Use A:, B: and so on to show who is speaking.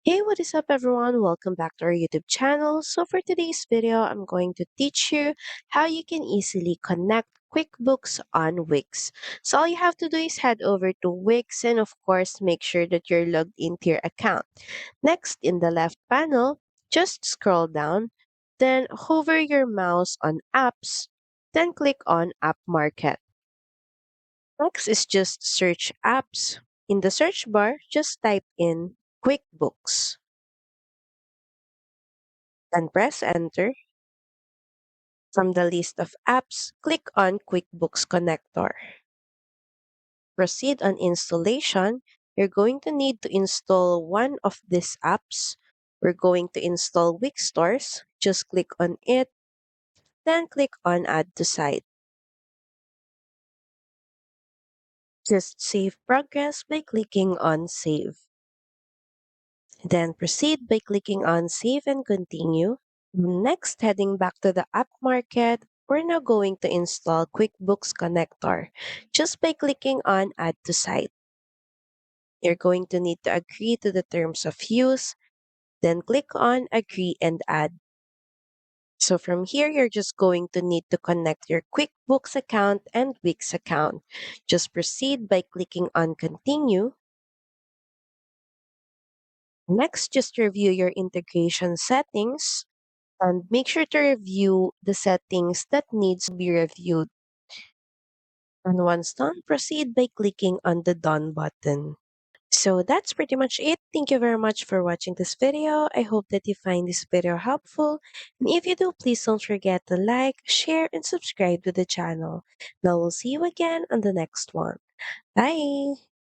A: Hey, what is up everyone? Welcome back to our YouTube channel. So for today's video, I'm going to teach you how you can easily connect QuickBooks on Wix. So all you have to do is head over to Wix and of course make sure that you're logged into your account. Next, in the left panel, just scroll down, then hover your mouse on Apps, then click on App Market. Next is just search apps. In the search bar, just type in QuickBooks. Then press enter. From the list of apps, click on QuickBooks Connector. Proceed on installation. You're going to need to install one of these apps. We're going to install Wix Stores. Just click on it, then click on Add to Site. Just save progress by clicking on Save. Then proceed by clicking on Save and Continue. Next, heading back to the app market, we're now going to install QuickBooks Connector just by clicking on Add to Site. You're going to need to agree to the terms of use, then click on Agree and Add. So from here, you're just going to need to connect your QuickBooks account and Wix account. Just proceed by clicking on Continue. Next, just review your integration settings and make sure to review the settings that needs to be reviewed. And once done, proceed by clicking on the Done button. So that's pretty much it. Thank you very much for watching this video. I hope that you find this video helpful. And if you do, please don't forget to like, share, and subscribe to the channel. Now we'll see you again on the next one. Bye!